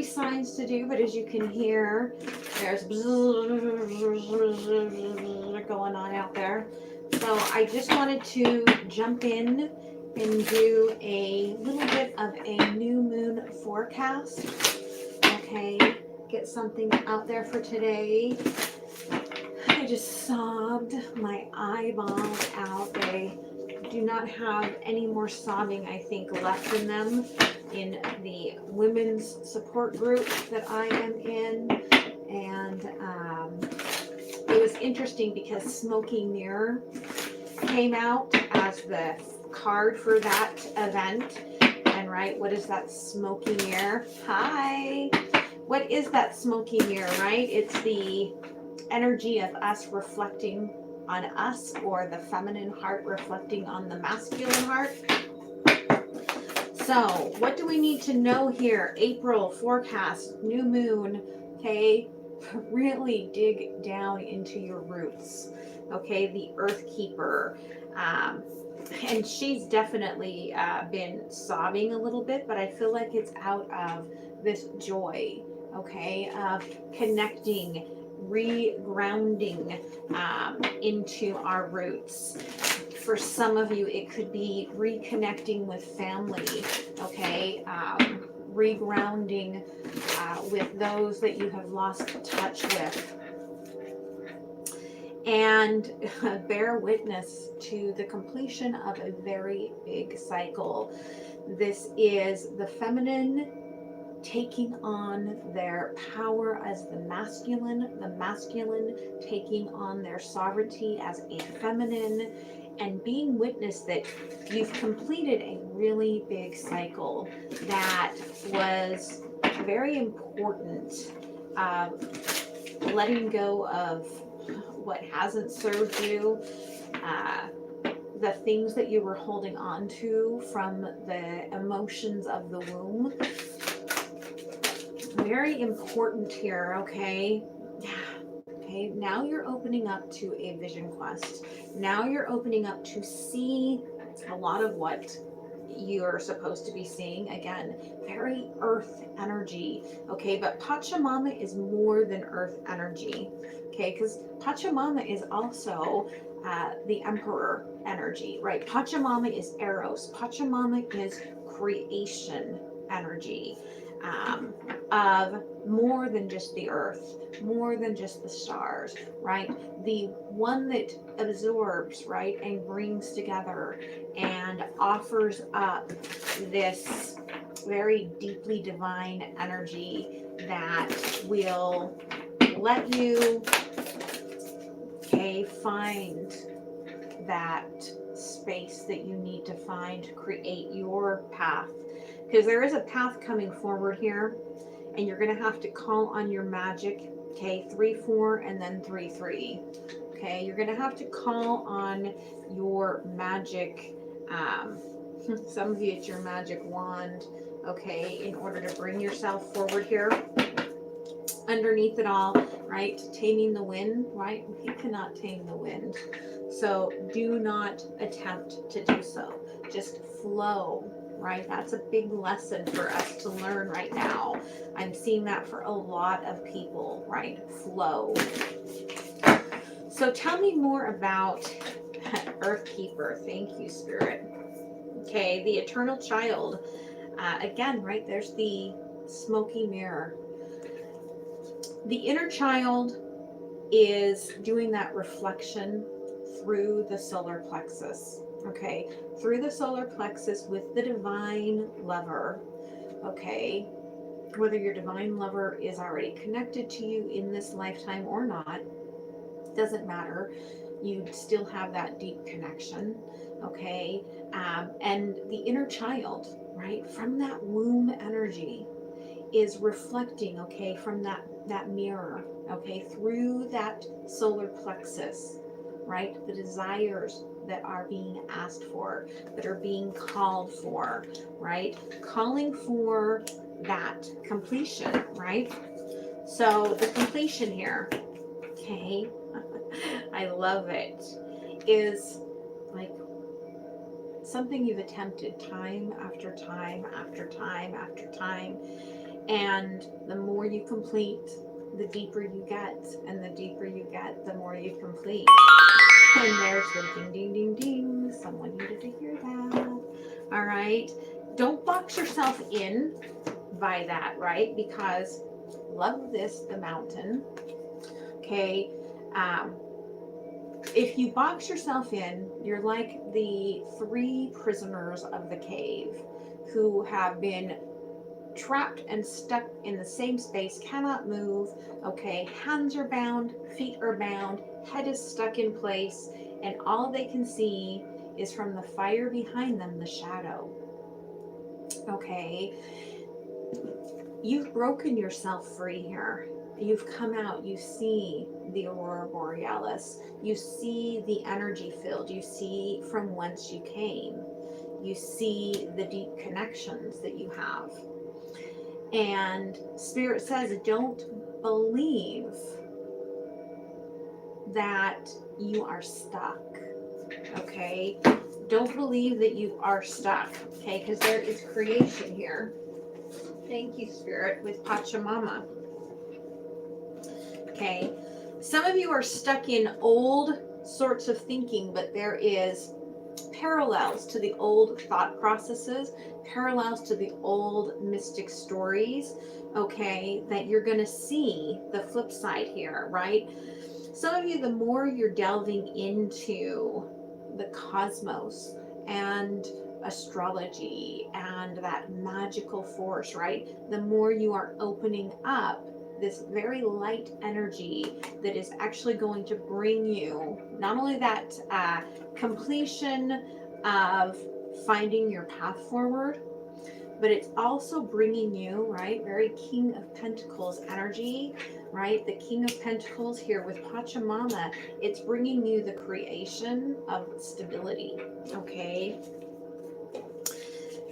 signs to do, but as you can hear, there's going on out there. So I just wanted to jump in and do a little bit of a new moon forecast. Okay, get something out there for today. I just sobbed my eyeballs out. They do not have any more sobbing, I think, left in them in the women's support group that I am in. And it was interesting because Smoky Mirror came out as the card for that event. And right, what is that smoky mirror? Hi! What is that smoky mirror, right? It's the energy of us reflecting on us, or the feminine heart reflecting on the masculine heart. So what do we need to know here? April forecast, new moon, okay? Really dig down into your roots, okay? The Earth Keeper. And she's definitely been sobbing a little bit, but I feel like it's out of this joy, okay, of connecting, regrounding into our roots. For some of you, it could be reconnecting with family, okay, regrounding with those that you have lost touch with. And bear witness to the completion of a very big cycle. This is the feminine taking on their power as the masculine taking on their sovereignty as a feminine, and being witness that you've completed a really big cycle that was very important. Letting go of what hasn't served you, the things that you were holding on to from the emotions of the womb. Very important here, okay? Okay, now you're opening up to a vision quest. Now you're opening up to see a lot of what you're supposed to be seeing. Again, very earth energy, okay? But Pachamama is more than earth energy, okay? Because Pachamama is also the emperor energy, right? Pachamama is Eros. Pachamama is creation energy. Of more than just the earth, more than just the stars, right? The one that absorbs, right, and brings together and offers up this very deeply divine energy that will let you, okay, find that space that you need to find to create your path. Because there is a path coming forward here, and you're going to have to call on your magic, okay, 3-4 and then 3-3. Okay, you're going to have to call on your magic, some of you it's your magic wand, okay, in order to bring yourself forward here. Underneath it all, right, taming the wind, right? You cannot tame the wind. So do not attempt to do so. Just flow. Right? That's a big lesson for us to learn right now. I'm seeing that for a lot of people, right? Flow. So tell me more about Earth Keeper. Thank you, Spirit. Okay, the Eternal Child. Again, right, there's the smoky mirror. The inner child is doing that reflection through the solar plexus. Okay, through the solar plexus with the divine lover, okay, whether your divine lover is already connected to you in this lifetime or not, doesn't matter, you still have that deep connection, okay, and the inner child, right, from that womb energy is reflecting, okay, from that mirror, okay, through that solar plexus, right, the desires that are being asked for, that are being called for, right? Calling for that completion, right? So the completion here, okay, I love it, is like something you've attempted time after time after time after time, And the more you complete, the deeper you get, and the deeper you get, the more you complete. And there's the ding, ding, ding, ding. Someone needed to hear that. All right. Don't box yourself in by that, right? Because love this, the mountain. Okay. If you box yourself in, you're like the 3 prisoners of the cave who have been trapped and stuck in the same space, cannot move. Okay, hands are bound, feet are bound, head is stuck in place, and all they can see is from the fire behind them, the shadow. Okay, you've broken yourself free here. You've come out, you see the aurora borealis, you see the energy field, you see from whence you came, you see the deep connections that you have. And Spirit says, don't believe that you are stuck. Okay? Don't believe that you are stuck. Okay? Because there is creation here. Thank you, Spirit, with Pachamama. Okay? Some of you are stuck in old sorts of thinking, but there is parallels to the old thought processes, parallels to the old mystic stories, okay, that you're going to see the flip side here, right? Some of you, the more you're delving into the cosmos and astrology and that magical force, right, the more you are opening up this very light energy that is actually going to bring you not only that completion of finding your path forward, but it's also bringing you, right, very King of Pentacles energy, right, the King of Pentacles here with Pachamama, it's bringing you the creation of stability, okay,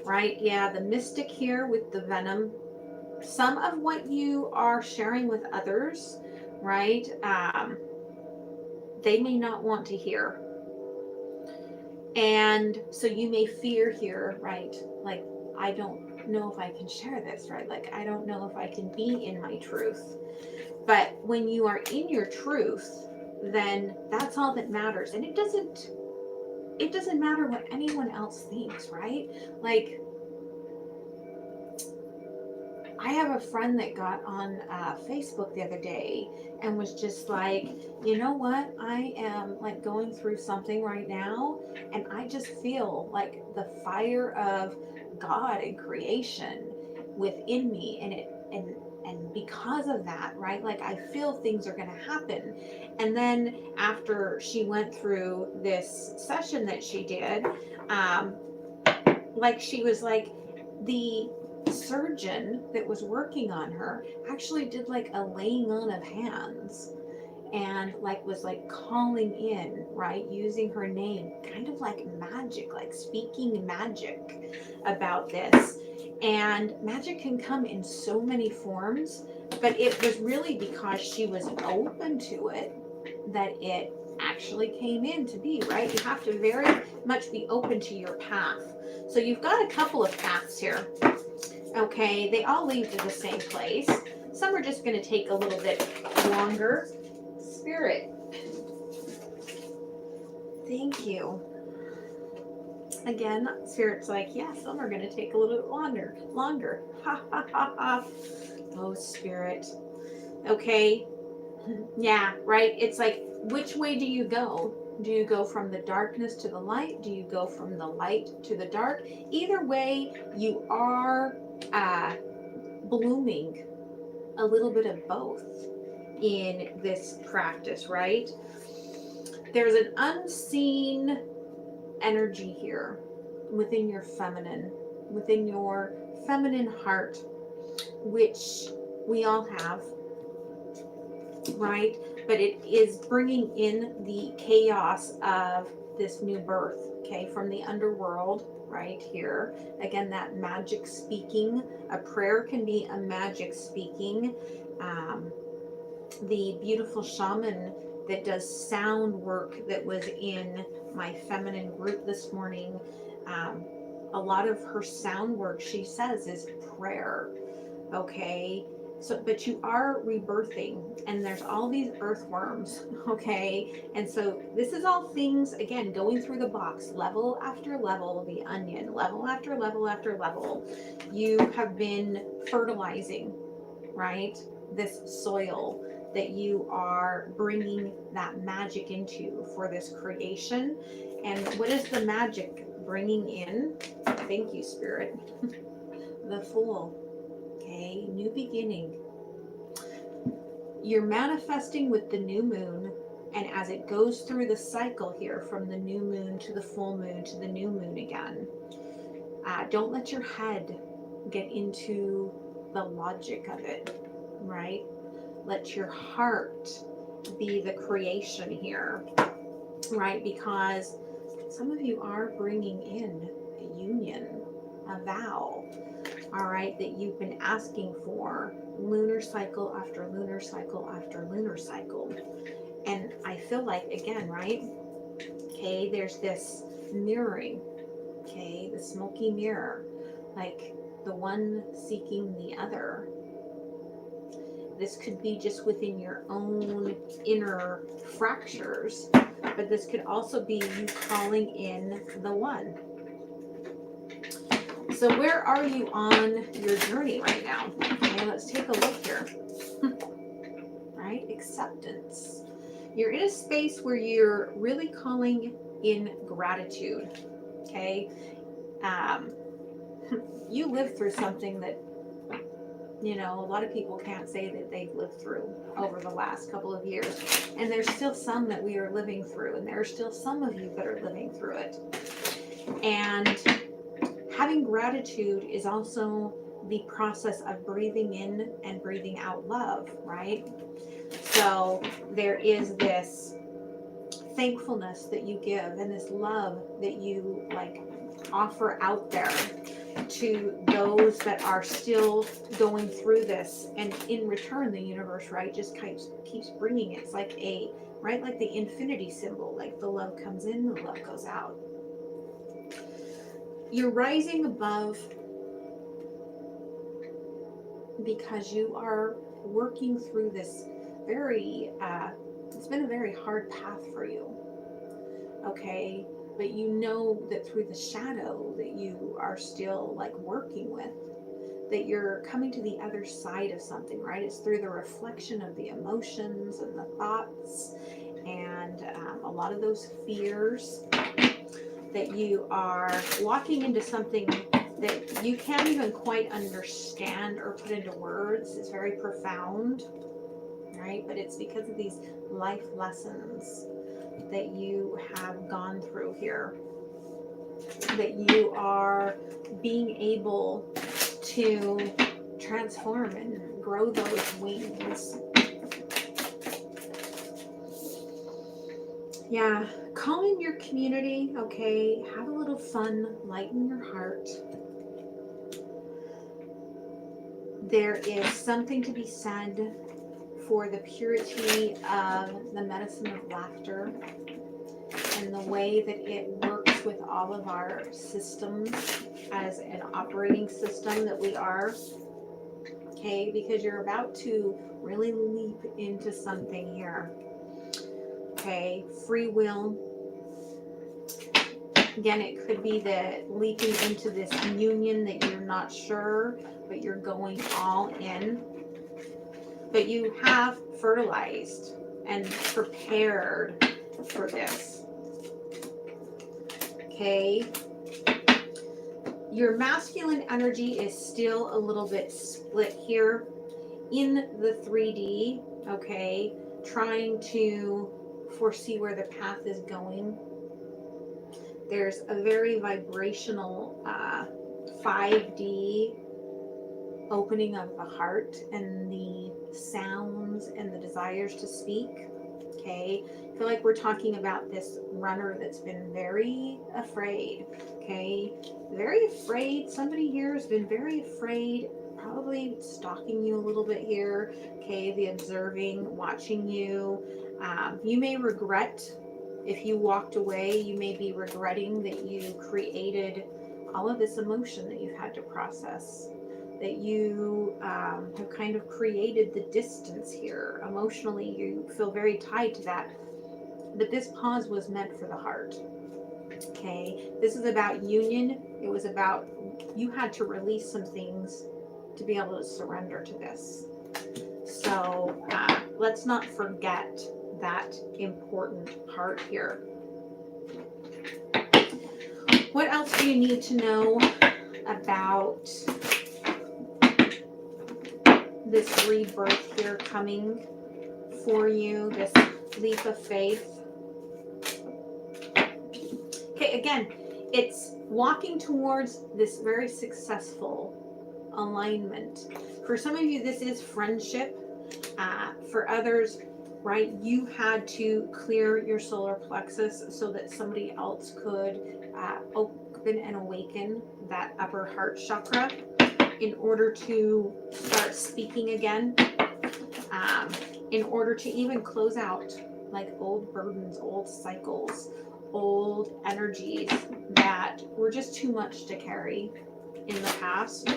right, yeah, the mystic here with the venom. Some of what you are sharing with others, right, they may not want to hear. And so you may fear here, right, like, I don't know if I can share this, right, like, I don't know if I can be in my truth. But when you are in your truth, then that's all that matters. And it doesn't matter what anyone else thinks, right? Like, I have a friend that got on Facebook the other day and was just like, you know what? I am like going through something right now, and I just feel like the fire of God and creation within me, and because of that, right? Like, I feel things are going to happen. And then after she went through this session that she did, like, she was like, the surgeon that was working on her actually did like a laying on of hands, and like was like calling in, right, using her name, kind of like magic, like speaking magic about this. And magic can come in so many forms, but it was really because she was open to it that it actually came in to be, right? You have to very much be open to your path. So you've got a couple of paths here. Okay, they all lead to the same place. Some are just going to take a little bit longer. Spirit, thank you. Again, Spirit's like, yeah, some are going to take a little bit longer. Ha ha ha ha. Oh, Spirit. Okay. Yeah, right. It's like, which way do you go? Do you go from the darkness to the light? Do you go from the light to the dark? Either way, you are blooming a little bit of both in this practice, right? There's an unseen energy here within your feminine heart, which we all have, right? But it is bringing in the chaos of this new birth, okay, from the underworld, right here. Again, that magic speaking. A prayer can be a magic speaking. The beautiful shaman that does sound work that was in my feminine group this morning, a lot of her sound work, she says, is prayer. okay? So, but you are rebirthing, and there's all these earthworms, okay? And so this is all things, again, going through the box, level after level, the onion, level after level after level. You have been fertilizing, right? This soil that you are bringing that magic into for this creation. And what is the magic bringing in? Thank you, Spirit. The Fool. Okay, new beginning. You're manifesting with the new moon, and as it goes through the cycle here from the new moon to the full moon to the new moon again, don't let your head get into the logic of it, right? Let your heart be the creation here, right? Because some of you are bringing in a union, a vow, all right, that you've been asking for lunar cycle after lunar cycle after lunar cycle. And I feel like, again, right? Okay, there's this mirroring, okay, the smoky mirror, like the one seeking the other. This could be just within your own inner fractures, but this could also be you calling in the one. So where are you on your journey right now? Okay, let's take a look here. Right? Acceptance. You're in a space where you're really calling in gratitude. Okay? You lived through something that, you know, a lot of people can't say that they've lived through over the last couple of years. And there's still some that we are living through, and there are still some of you that are living through it. And having gratitude is also the process of breathing in and breathing out love, right? So there is this thankfulness that you give and this love that you like offer out there to those that are still going through this. And in return, the universe, right, just keeps bringing it. It's like a, right, like the infinity symbol, like the love comes in, the love goes out. You're rising above because you are working through this very, it's been a very hard path for you, okay? But you know that through the shadow that you are still like working with, that you're coming to the other side of something, right? It's through the reflection of the emotions and the thoughts and a lot of those fears that you are walking into something that you can't even quite understand or put into words. It's very profound, right? But it's because of these life lessons that you have gone through here, that you are being able to transform and grow those wings. Yeah, call in your community, okay? Have a little fun, lighten your heart. There is something to be said for the purity of the medicine of laughter and the way that it works with all of our systems as an operating system that we are, okay? Because you're about to really leap into something here, okay? Free will. Again, it could be the leaping into this union that you're not sure, but you're going all in. But you have fertilized and prepared for this. Okay. Your masculine energy is still a little bit split here in the 3D, okay? Trying to foresee where the path is going. There's a very vibrational 5D opening of the heart and the sounds and the desires to speak. Okay, I feel like we're talking about this runner that's been very afraid. Okay, very afraid. Somebody here has been very afraid, probably stalking you a little bit here. Okay, the observing, watching you. You may regret if you walked away. You may be regretting that you created all of this emotion that you've had to process, that you have kind of created the distance here. Emotionally, you feel very tied to that. But this pause was meant for the heart. Okay, this is about union. It was about, you had to release some things to be able to surrender to this. So let's not forget that important part here. What else do you need to know about this rebirth here coming for you, this leap of faith? Okay, again, it's walking towards this very successful alignment. For some of you, this is friendship. For others, right, you had to clear your solar plexus so that somebody else could open and awaken that upper heart chakra in order to start speaking again, in order to even close out like old burdens, old cycles, old energies that were just too much to carry in the past.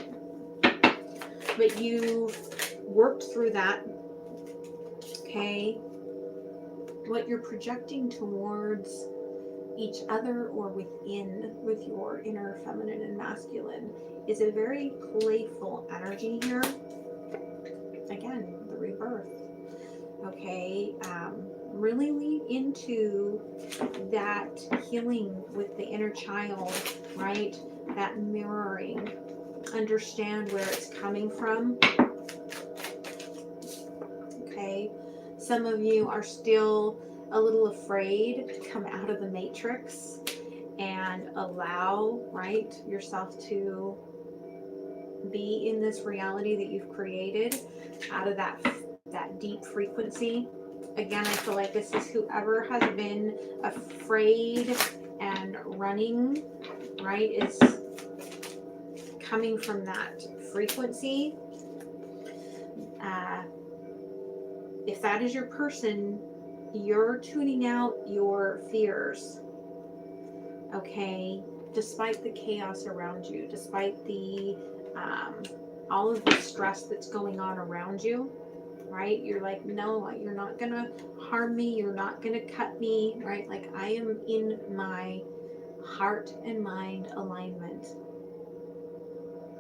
But you worked through that. Okay, what you're projecting towards each other or within with your inner feminine and masculine is a very playful energy here. Again, the rebirth. Okay, really lean into that healing with the inner child, right? That mirroring. Understand where it's coming from. Okay, some of you are still a little afraid to come out of the matrix and allow, right, yourself to be in this reality that you've created out of that deep frequency. Again, I feel like this is whoever has been afraid and running, right, is coming from that frequency. If that is your person, you're tuning out your fears, okay, despite the chaos around you, despite the all of the stress that's going on around you, right? You're like, no, you're not gonna harm me, you're not gonna cut me, right? Like, I am in my heart and mind alignment.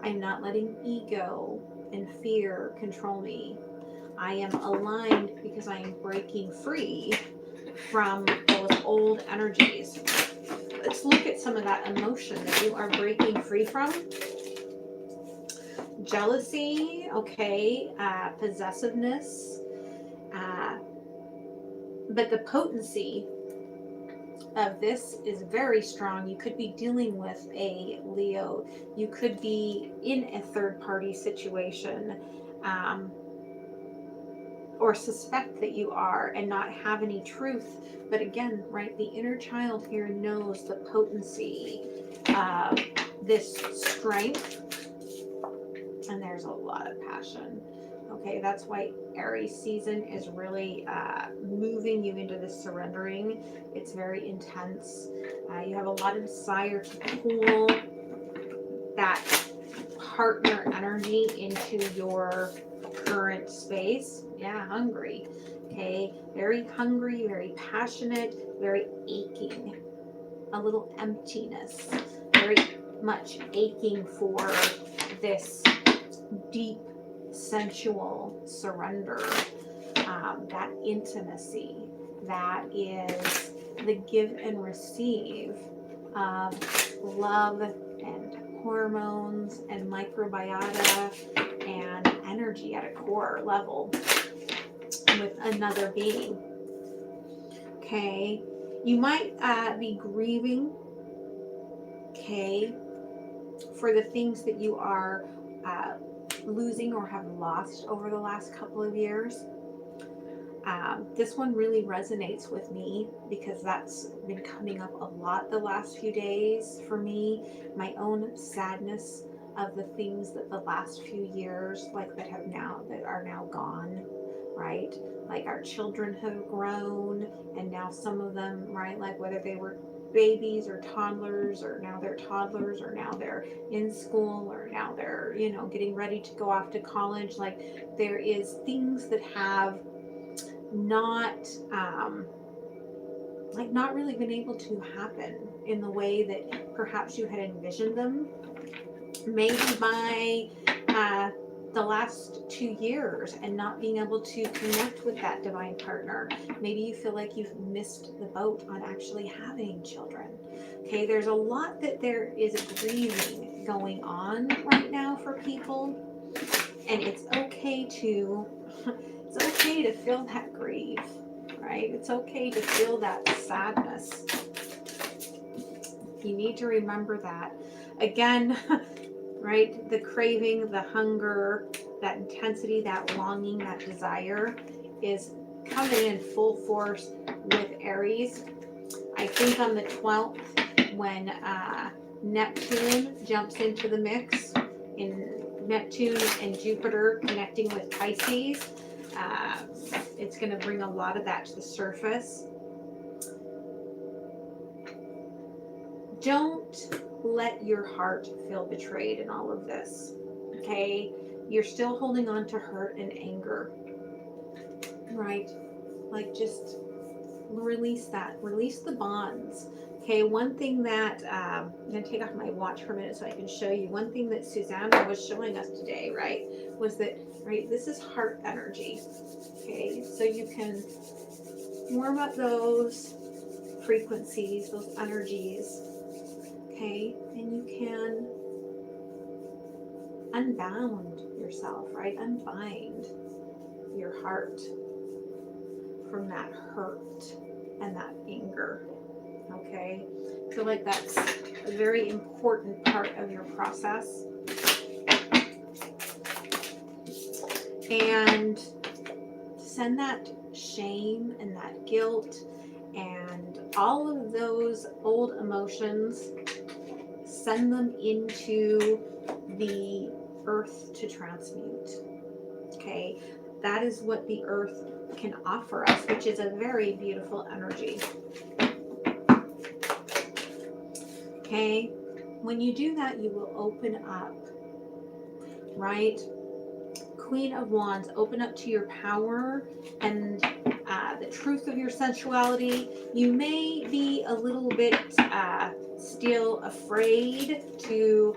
I'm not letting ego and fear control me. I am aligned because I am breaking free from those old energies. Let's look at some of that emotion that you are breaking free from. Jealousy, okay, possessiveness, but the potency of this is very strong. You could be dealing with a Leo. You could be in a third-party situation, or suspect that you are and not have any truth. But again, right, the inner child here knows the potency of this strength, and there's a lot of passion. Okay, that's why Aries season is really moving you into this surrendering. It's very intense. You have a lot of desire to pull that partner energy into your current space. Yeah, hungry. Okay, very hungry, very passionate, very aching. A little emptiness. Very much aching for this deep sensual surrender, that intimacy that is the give and receive of love and hormones and microbiota and energy at a core level with another being. Okay, you might be grieving, okay, for the things that you are losing or have lost over the last couple of years. This one really resonates with me because that's been coming up a lot the last few days for me. My own sadness of the things that the last few years, like that are now gone, right? Like our children have grown, and now some of them, right, like whether they were babies or toddlers, or now they're toddlers, or now they're in school, or now they're, you know, getting ready to go off to college. Like, there is things that have not, like, not really been able to happen in the way that perhaps you had envisioned them. Maybe by the last 2 years, and not being able to connect with that divine partner. Maybe you feel like you've missed the boat on actually having children. Okay, there's a lot that there is grieving going on right now for people, and it's okay to feel that grief, right? It's okay to feel that sadness. You need to remember that. Again, right? The craving, the hunger, that intensity, that longing, that desire is coming in full force with Aries. I think on the 12th, when Neptune jumps into the mix, in Neptune and Jupiter connecting with Pisces, it's going to bring a lot of that to the surface. Don't let your heart feel betrayed in all of this, okay? You're still holding on to hurt and anger, right? Like, just release that. Release the bonds, okay? One thing that, I'm going to take off my watch for a minute so I can show you. One thing that Susanna was showing us today, right, was that, right, this is heart energy, okay? So you can warm up those frequencies, those energies, okay, and you can unbound yourself, right? Unbind your heart from that hurt and that anger, okay? I feel like that's a very important part of your process. And send that shame and that guilt and all of those old emotions, send them into the earth to transmute, okay? That is what the earth can offer us, which is a very beautiful energy, okay? When you do that, you will open up, right? Queen of Wands, open up to your power and the truth of your sensuality. You may be a little bit still afraid to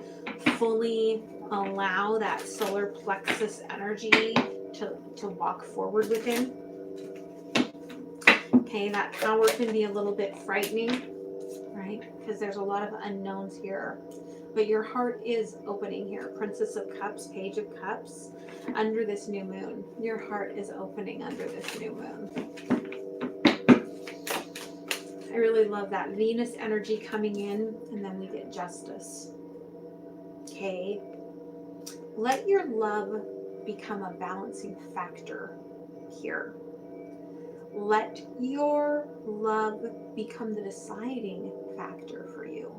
fully allow that solar plexus energy to walk forward within. Okay, that power can be a little bit frightening, right? Because there's a lot of unknowns here. But your heart is opening here. Princess of Cups, Page of Cups. Under this new moon, your heart is opening under this new moon. I really love that Venus energy coming in, and then we get Justice. Okay. Let your love become a balancing factor here. Let your love become the deciding factor for you.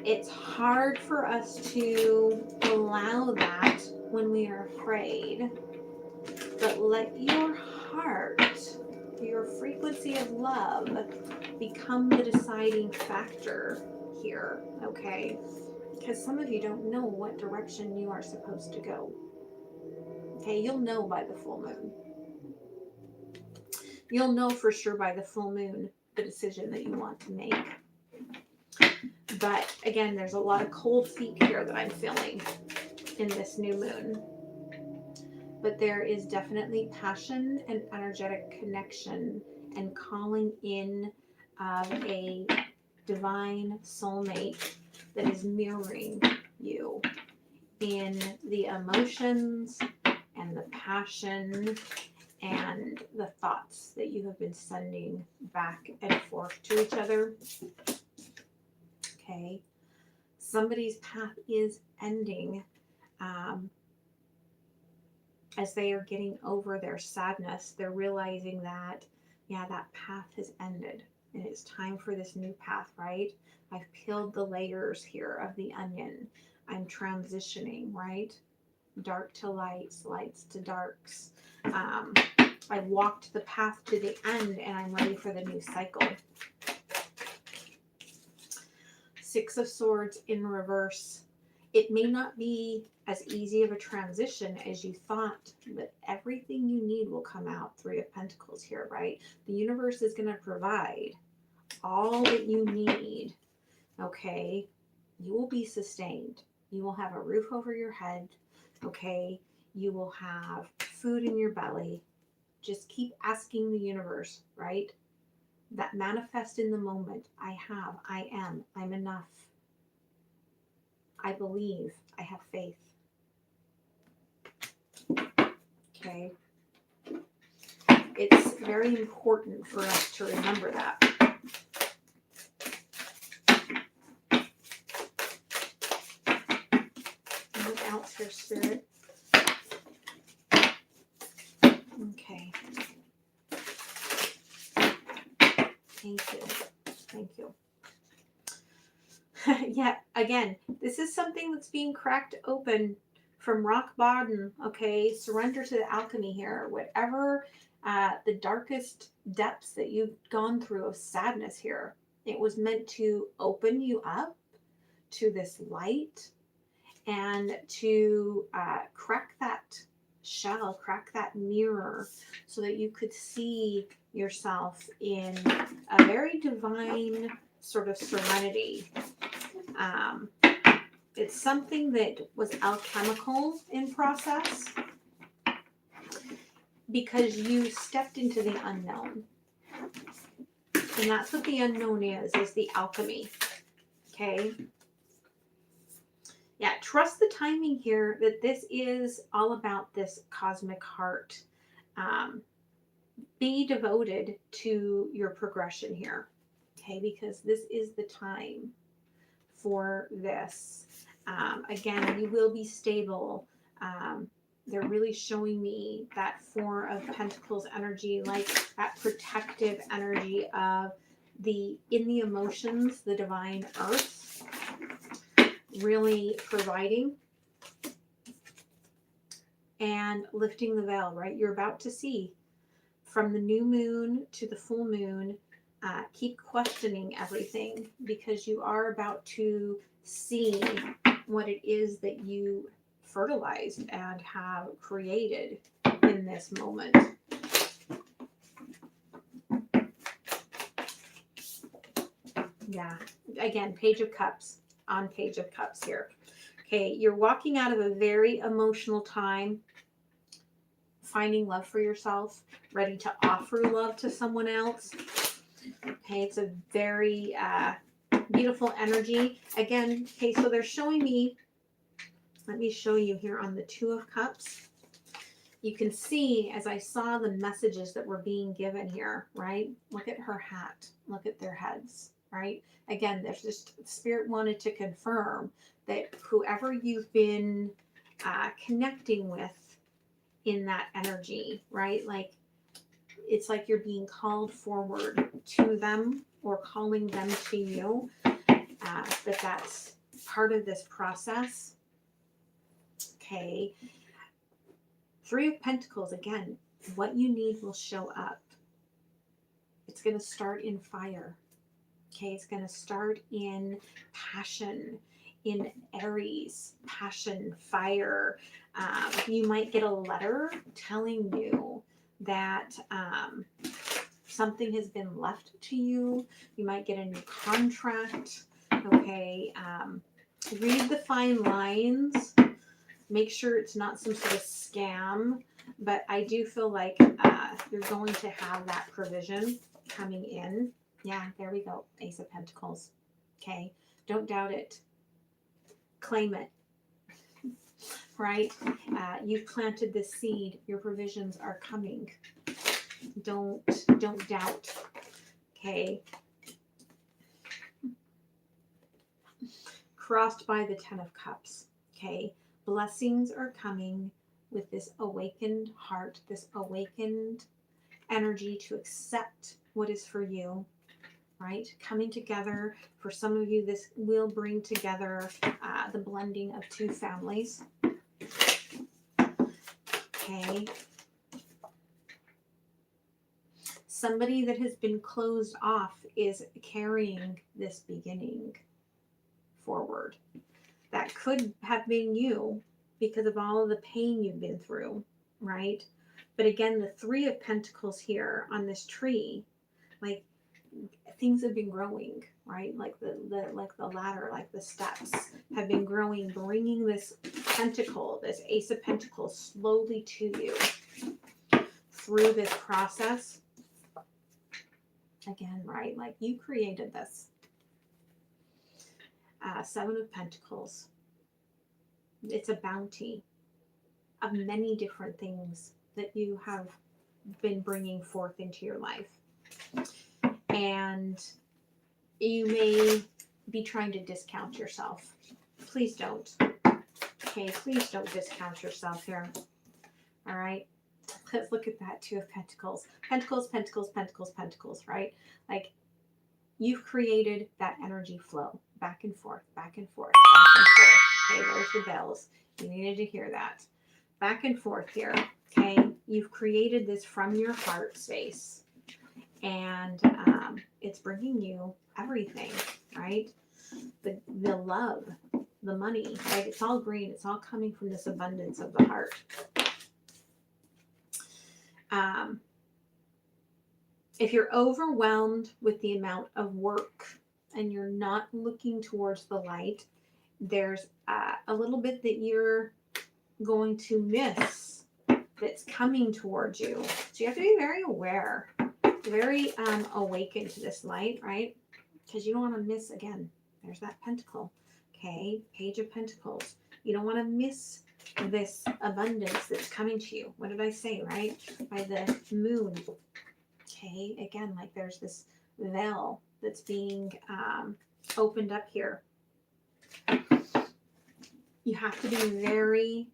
It's hard for us to allow that when we are afraid, but let your heart, your frequency of love, become the deciding factor here, okay? Because some of you don't know what direction you are supposed to go. Okay, you'll know by the full moon. You'll know for sure by the full moon the decision that you want to make. But again, there's a lot of cold feet here that I'm feeling in this new moon. But there is definitely passion and energetic connection and calling in of a divine soulmate that is mirroring you in the emotions and the passion and the thoughts that you have been sending back and forth to each other. Okay, somebody's path is ending as they are getting over their sadness. They're realizing that, yeah, that path has ended and it's time for this new path, right? I've peeled the layers here of the onion. I'm transitioning, right? Dark to lights, lights to darks. I walked the path to the end and I'm ready for the new cycle. Six of Swords in reverse. It may not be as easy of a transition as you thought, but everything you need will come out. Three of Pentacles here, right? The universe is going to provide all that you need, okay? You will be sustained. You will have a roof over your head, okay? You will have food in your belly. Just keep asking the universe, right? That manifest in the moment. I have, I am, I'm enough. I believe, I have faith. Okay. It's very important for us to remember that. What else here, Spirit? Okay. Thank you. Thank you. Yeah, again, this is something that's being cracked open from rock bottom, okay? Surrender to the alchemy here. Whatever the darkest depths that you've gone through of sadness here, it was meant to open you up to this light and to crack that shell, crack that mirror, so that you could see yourself in a very divine sort of serenity. It's something that was alchemical in process because you stepped into the unknown. And that's what the unknown is the alchemy. Okay? Yeah, trust the timing here that this is all about this cosmic heart. Be devoted to your progression here. Okay? Because this is the time for this. Again, you will be stable. They're really showing me that Four of Pentacles energy, like that protective energy of in the emotions, the divine earth, really providing and lifting the veil, right? You're about to see from the new moon to the full moon. Keep questioning everything because you are about to see what it is that you fertilized and have created in this moment. Yeah, again, Page of Cups on Page of Cups here. Okay, you're walking out of a very emotional time, finding love for yourself, ready to offer love to someone else. Okay, it's a very beautiful energy. Again, okay, so they're showing me, let me show you here on the Two of Cups. You can see as I saw the messages that were being given here, right? Look at her hat. Look at their heads, right? Again, there's just Spirit wanted to confirm that whoever you've been connecting with in that energy, right? Like, it's like you're being called forward to them or calling them to you. But that's part of this process. Okay. Three of Pentacles, again, what you need will show up. It's going to start in fire. Okay, it's going to start in passion, in Aries, passion, fire. You might get a letter telling you that something has been left to you. You might get a new contract. Okay, read the fine lines. Make sure it's not some sort of scam, but I do feel like you're going to have that provision coming in. Yeah, there we go. Ace of Pentacles. Okay, don't doubt it. Claim it. Right? You've planted this seed. Your provisions are coming. Don't doubt. Okay. Crossed by the Ten of Cups. Okay. Blessings are coming with this awakened heart, this awakened energy to accept what is for you, right? Coming together. For some of you, this will bring together the blending of two families. Okay. Somebody that has been closed off is carrying this beginning. forward. That could have been you because of all of the pain you've been through, right? But again, the Three of Pentacles here on this tree, like things have been growing, right? Like the ladder, like the steps have been growing, bringing this pentacle, this Ace of Pentacles slowly to you through this process. Again, right? Like you created this. Seven of Pentacles. It's a bounty of many different things that you have been bringing forth into your life. And you may be trying to discount yourself. Please don't. Okay, please don't discount yourself here. All right. Let's look at that Two of Pentacles. Pentacles, Pentacles, Pentacles, Pentacles, right? Like you've created that energy flow back and forth, back and forth, back and forth. Okay, there's the bells. You needed to hear that. Back and forth here. Okay, you've created this from your heart space. And it's bringing you everything, right? The love, the money, right? It's all green. It's all coming from this abundance of the heart. If you're overwhelmed with the amount of work and you're not looking towards the light, there's a little bit that you're going to miss that's coming towards you. So you have to be very aware, very awakened to this light, right? Because you don't want to miss, again, there's that pentacle, okay? Page of Pentacles. You don't want to miss this abundance that's coming to you. What did I say, right? By the moon. Okay, again, like there's this veil that's being opened up here. You have to be very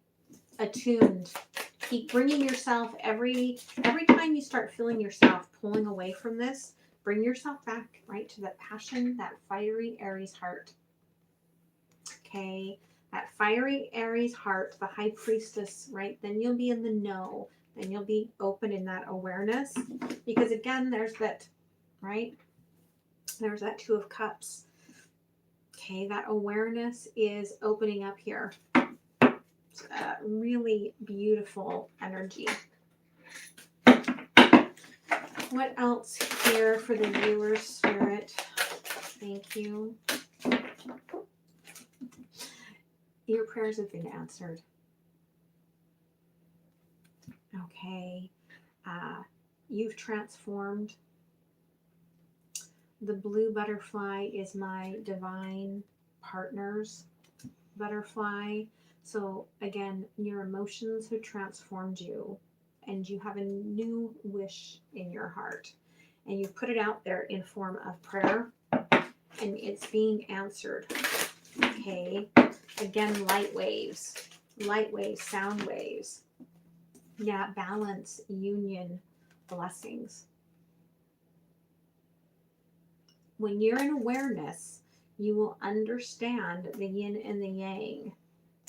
attuned. Keep bringing yourself every time you start feeling yourself pulling away from this, bring yourself back, right, to that passion, that fiery Aries heart. Okay, that fiery Aries heart, the high priestess, right? Then you'll be in the know. Then you'll be open in that awareness. Because again, there's that, right? There's that Two of Cups. Okay, that awareness is opening up here. Really beautiful energy. What else here for the viewer's spirit? Thank you. Your prayers have been answered. Okay. You've transformed. The blue butterfly is my divine partner's butterfly. So again, your emotions have transformed you and you have a new wish in your heart and you put it out there in form of prayer and it's being answered. Okay. Again, light waves, sound waves. Yeah, balance, union, blessings. When you're in awareness, you will understand the yin and the yang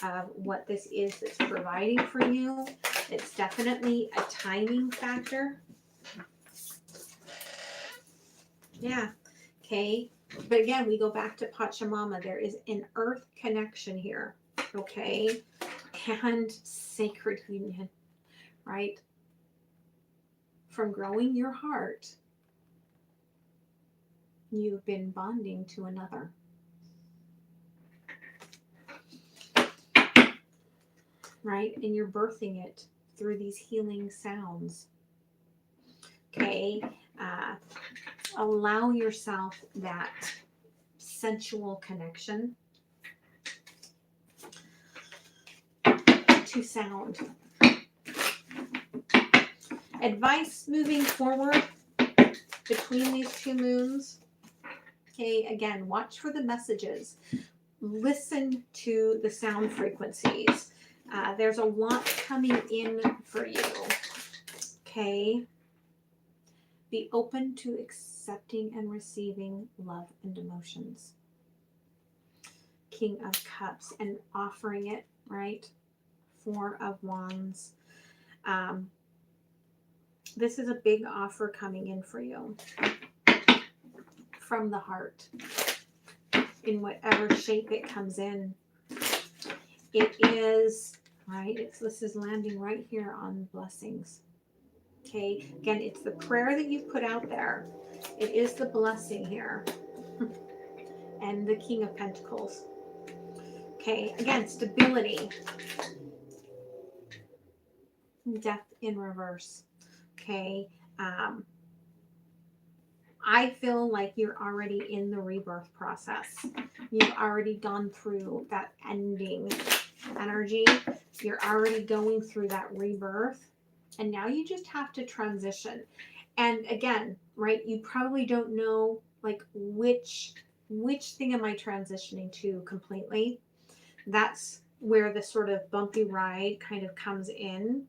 of what this is that's providing for you. It's definitely a timing factor. Yeah. Okay. But again, we go back to Pachamama. There is an earth connection here. Okay. And sacred union, right? From growing your heart, you've been bonding to another. Right? And you're birthing it through these healing sounds. Okay. Allow yourself that sensual connection to sound. Advice moving forward between these two moons. Okay, again, watch for the messages. Listen to the sound frequencies. There's a lot coming in for you. Okay. Be open to accepting and receiving love and emotions. King of Cups and offering it, right? Four of Wands. This is a big offer coming in for you from the heart. in whatever shape it comes in. It is, right, this is landing right here on blessings. Okay, again, it's the prayer that you put out there. It is the blessing here. And the King of Pentacles. Okay, again, stability. Death in reverse. Okay, I feel like you're already in the rebirth process. You've already gone through that ending energy. You're already going through that rebirth. And now you just have to transition. And again, right, you probably don't know like which thing am I transitioning to completely. That's where the sort of bumpy ride kind of comes in.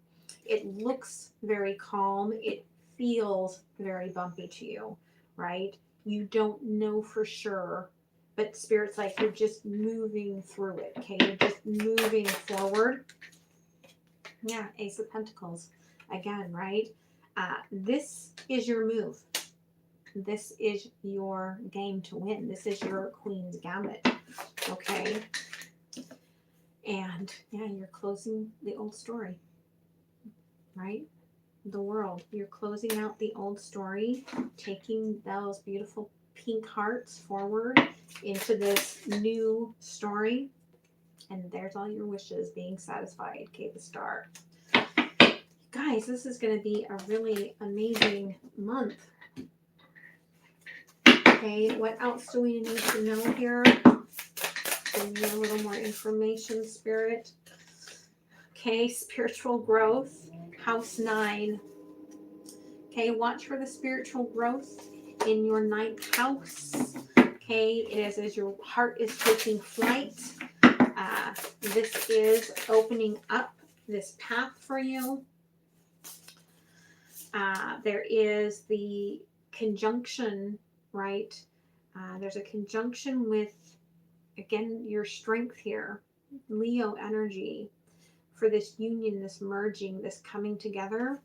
It looks very calm. It feels very bumpy to you, right? You don't know for sure, but Spirit's like you're just moving through it, okay? You're just moving forward. Yeah, Ace of Pentacles. Again, right? This is your move. This is your game to win. This is your Queen's Gambit, okay? And yeah, you're closing the old story, right? The world. You're closing out the old story, taking those beautiful pink hearts forward into this new story. And there's all your wishes being satisfied. Okay, the star. Guys, this is going to be a really amazing month. Okay, what else do we need to know here? Give me a little more information, Spirit. Okay, spiritual growth, house 9. Okay, watch for the spiritual growth in your 9th house. Okay, it is as your heart is taking flight. This is opening up this path for you. There is the conjunction, right? There's a conjunction with, again, your strength here, Leo energy, for this union, this merging, this coming together.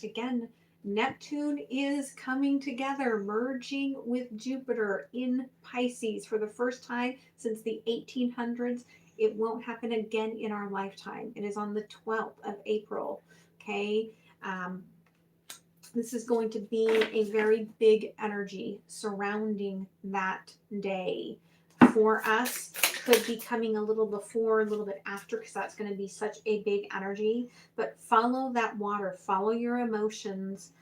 Again, Neptune is coming together, merging with Jupiter in Pisces for the first time since the 1800s. It won't happen again in our lifetime. It is on the 12th of April. Okay. This is going to be a very big energy surrounding that day. For us, could be coming a little before, a little bit after, because that's going to be such a big energy. But follow that water, follow your emotions.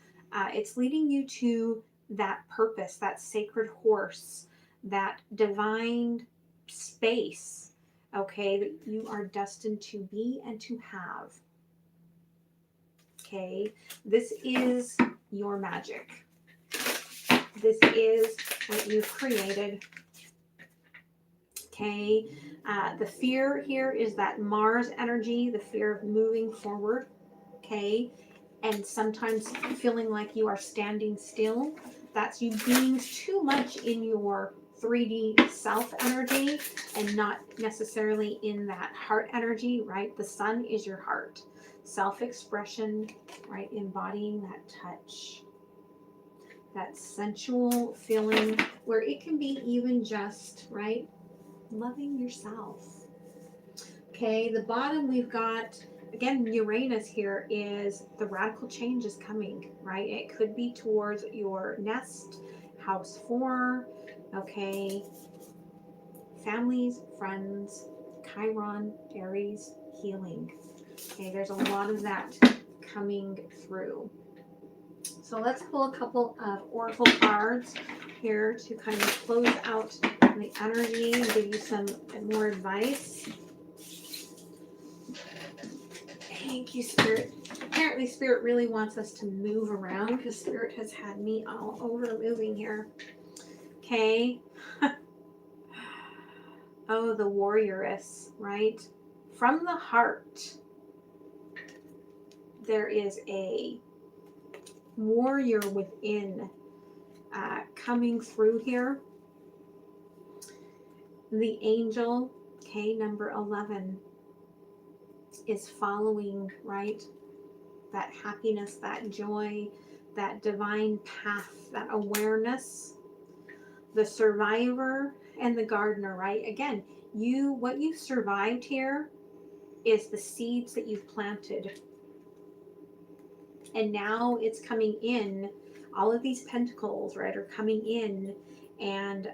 It's leading you to that purpose, that sacred horse, that divine space, okay, that you are destined to be and to have. Okay, this is your magic. This is what you've created. Okay, the fear here is that Mars energy, the fear of moving forward. Okay, and sometimes feeling like you are standing still. That's you being too much in your 3D self energy and not necessarily in that heart energy, right? The sun is your heart. Self-expression, right? Embodying that touch, that sensual feeling where it can be even just, right? Loving yourself. Okay, the bottom we've got, again, Uranus here is the radical change is coming, right? It could be towards your nest, house 4, okay, families, friends, Chiron, Aries, healing. Okay, there's a lot of that coming through. So let's pull a couple of oracle cards here to kind of close out the energy and give you some more advice. Thank you, Spirit. Apparently, Spirit really wants us to move around because Spirit has had me all over moving here. Okay. Oh, the warrioress, right? From the heart, there is a warrior within coming through here. The angel, okay, number 11, is following, right? That happiness, that joy, that divine path, that awareness. The survivor and the gardener, right? Again, what you've survived here is the seeds that you've planted. And now it's coming in. All of these pentacles, right, are coming in, and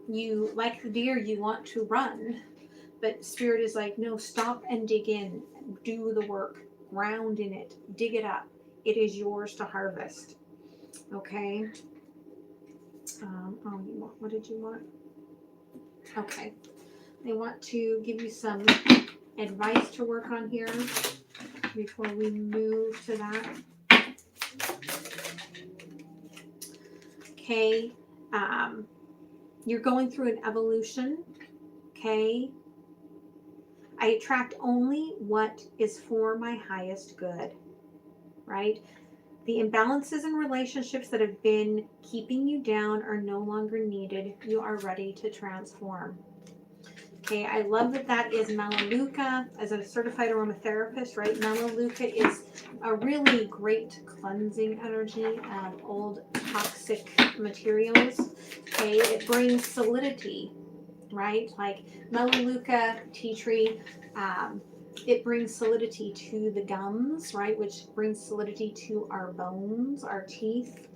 you, like the deer, you want to run, but Spirit is like, no, stop and dig in, do the work, ground in it, dig it up. It is yours to harvest. Okay. Oh, you want, what did you want? Okay. They want to give you some advice to work on here before we move to that. Okay. You're going through an evolution. Okay. I attract only what is for my highest good, right? The imbalances in relationships that have been keeping you down are no longer needed. You are ready to transform. Okay, I love that that is Melaleuca as a certified aromatherapist, right? Melaleuca is a really great cleansing energy of old toxic materials. Okay, it brings solidity, right? Like Melaleuca, tea tree, it brings solidity to the gums, right? Which brings solidity to our bones, our teeth.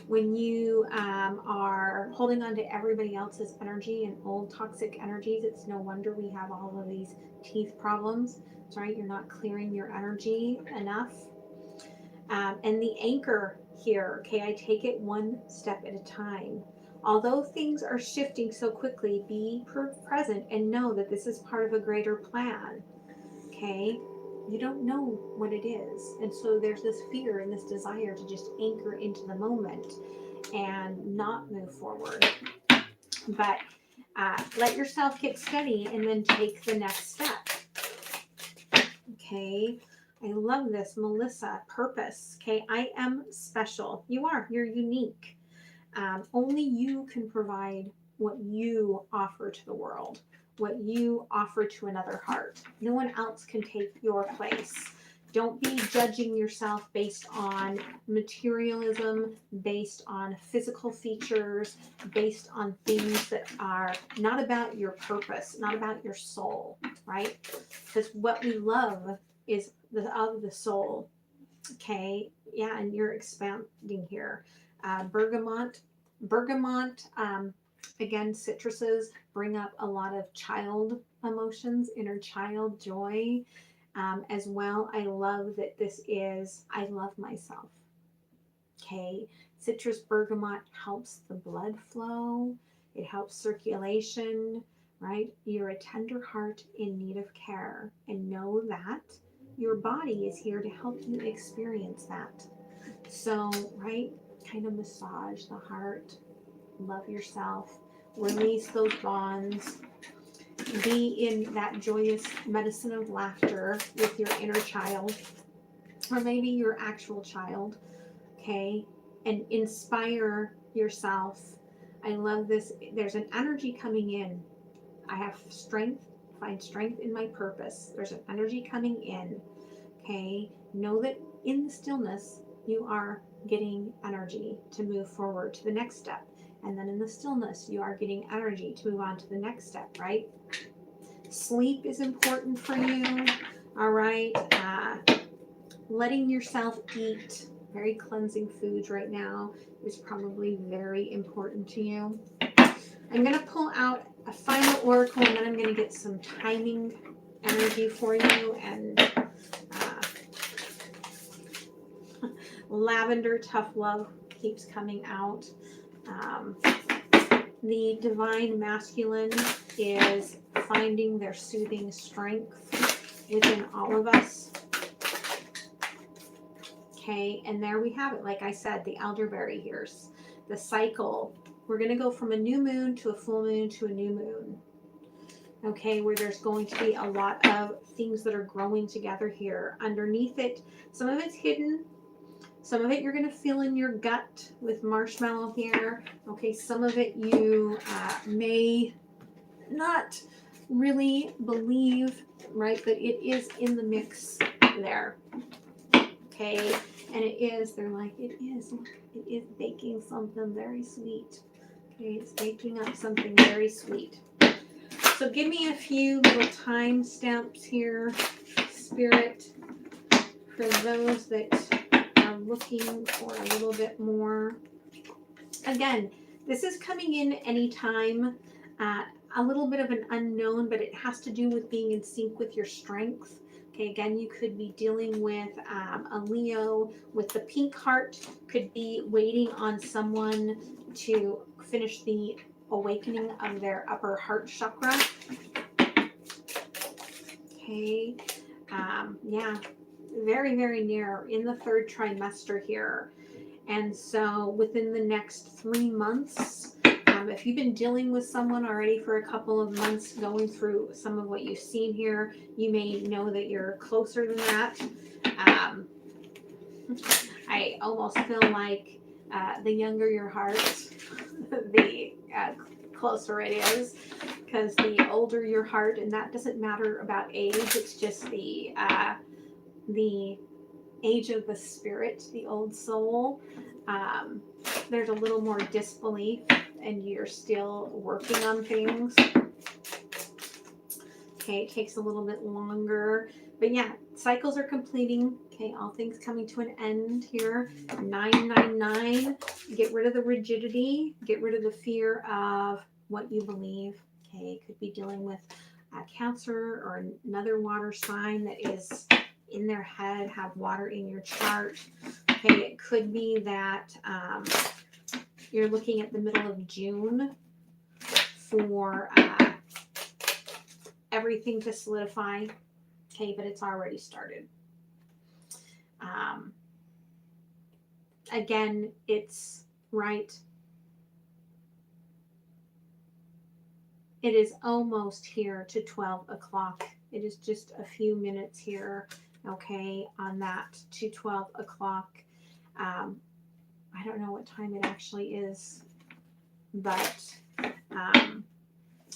When you are holding on to everybody else's energy and old toxic energies, it's no wonder we have all of these teeth problems, right? You're not clearing your energy enough. And the anchor here, okay, I take it one step at a time. Although things are shifting so quickly, be present and know that this is part of a greater plan, okay? You don't know what it is. And so there's this fear and this desire to just anchor into the moment and not move forward. But let yourself get steady and then take the next step. Okay. I love this. Melissa, purpose. Okay. I am special. You are. You're unique. Only you can provide what you offer to the world, what you offer to another heart. No one else can take your place. Don't be judging yourself based on materialism, based on physical features, based on things that are not about your purpose, not about your soul, right? Because what we love is of the soul. Okay, yeah, and you're expanding here. Bergamot, again, citruses bring up a lot of child emotions, inner child joy, as well. I love that this is, I love myself. Okay, citrus bergamot helps the blood flow. It helps circulation, right? You're a tender heart in need of care, and know that your body is here to help you experience that. So, right, kind of massage the heart, love yourself, release those bonds, be in that joyous medicine of laughter with your inner child, or maybe your actual child, okay, and inspire yourself. I love this. There's an energy coming in. I have strength, find strength in my purpose. There's an energy coming in. Okay, know that in the stillness, you are getting energy to move forward to the next step. And then in the stillness, you are getting energy to move on to the next step, right? Sleep is important for you, all right? Letting yourself eat very cleansing foods right now is probably very important to you. I'm going to pull out a final oracle, and then I'm going to get some timing energy for you, and lavender tough love keeps coming out. The divine masculine is finding their soothing strength within all of us. Okay, and there we have it. Like I said, the elderberry here's the cycle. We're going to go from a new moon to a full moon to a new moon. Okay, where there's going to be a lot of things that are growing together here. Underneath it, some of it's hidden. Some of it you're going to feel in your gut with marshmallow here. Okay, some of it you may not really believe, right? But it is in the mix there. Okay, and it is, they're like, it is, look, it is baking something very sweet. Okay, it's making up something very sweet. So give me a few little time stamps here, Spirit, for those that are looking for a little bit more. Again, this is coming in anytime. A little bit of an unknown, but it has to do with being in sync with your strength. Okay, again, you could be dealing with a Leo with the pink heart, could be waiting on someone to finish the awakening of their upper heart chakra. Okay, yeah, very, very near in the third trimester here. And so within the next 3 months, if you've been dealing with someone already for a couple of months, going through some of what you've seen here, you may know that you're closer than that. I almost feel like the younger your heart, the closer it is, because the older your heart, and that doesn't matter about age, it's just the age of the spirit, the old soul. There's a little more disbelief and you're still working on things. Okay, it takes a little bit longer. But yeah, cycles are completing. Okay, all things coming to an end here. 999. Get rid of the rigidity. Get rid of the fear of what you believe. Okay, could be dealing with Cancer or another water sign that is in their head, have water in your chart. Okay, it could be that you're looking at the middle of June for everything to solidify. Okay, but it's already started. Again, it's right. It is almost here to 12 o'clock. It is just a few minutes here, okay, on that to 12 o'clock. I don't know what time it actually is, but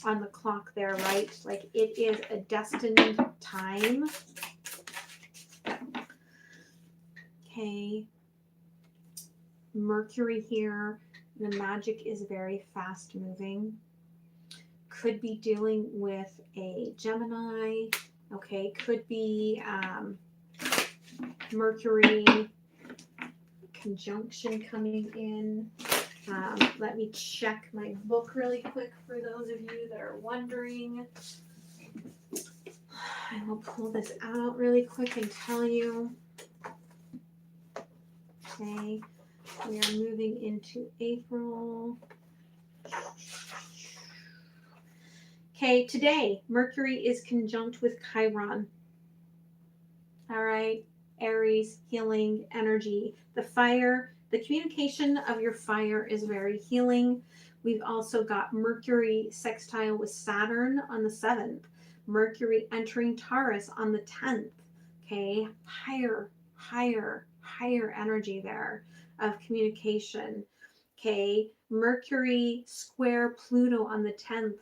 on the clock there, right? Like it is a destined time. Okay. Mercury here. The magic is very fast moving. Could be dealing with a Gemini. Okay. Could be Mercury conjunction coming in. Let me check my book really quick for those of you that are wondering. I will pull this out really quick and tell you. Okay, we are moving into April. Okay, today, Mercury is conjunct with Chiron. All right, Aries, healing energy. The fire, the communication of your fire is very healing. We've also got Mercury sextile with Saturn on the 7th. Mercury entering Taurus on the 10th. Okay, higher energy there of communication. Okay, Mercury square Pluto on the 10th.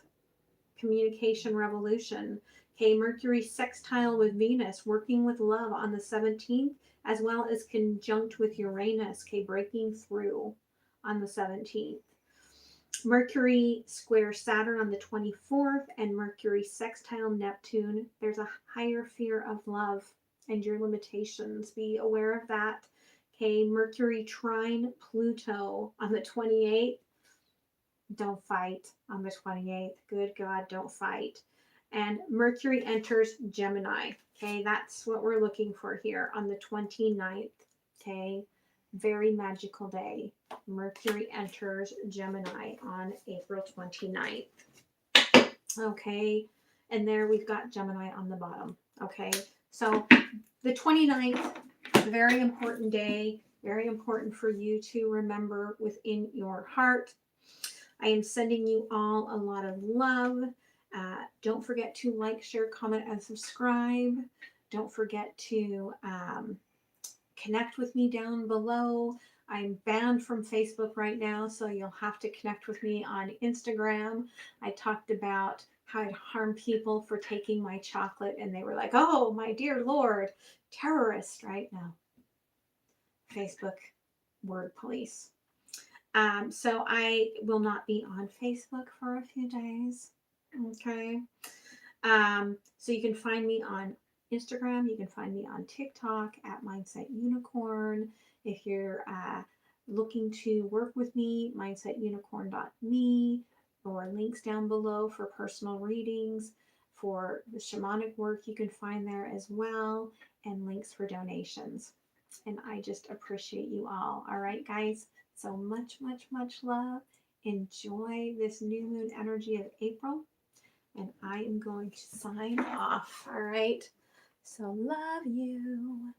Communication revolution. Okay, Mercury sextile with Venus, working with love on the 17th, as well as conjunct with Uranus, okay, breaking through on the 17th. Mercury square Saturn on the 24th, and Mercury sextile Neptune. There's a higher fear of love and your limitations. Be aware of that. Okay, Mercury trine Pluto on the 28th. Don't fight on the 28th. Good God, don't fight. And Mercury enters Gemini. Okay, that's what we're looking for here on the 29th. Okay, very magical day. Mercury enters Gemini on April 29th. Okay, and there we've got Gemini on the bottom. Okay, so the 29th, very important day, very important for you to remember within your heart. I am sending you all a lot of love. Don't forget to like, share, comment, and subscribe. Don't forget to connect with me down below. I'm banned from Facebook right now, so you'll have to connect with me on Instagram. I talked about how I'd harm people for taking my chocolate, and they were like, oh, my dear Lord, terrorist right now. Facebook word police. So I will not be on Facebook for a few days. Okay. So you can find me on Instagram. You can find me on TikTok at Mindset Unicorn. If you're looking to work with me, mindsetunicorn.me, or links down below for personal readings. For the shamanic work, you can find there as well, and links for donations. And I just appreciate you all. All right, guys. So much, much, much love. Enjoy this new moon energy of April. And I am going to sign off. All right. So love you.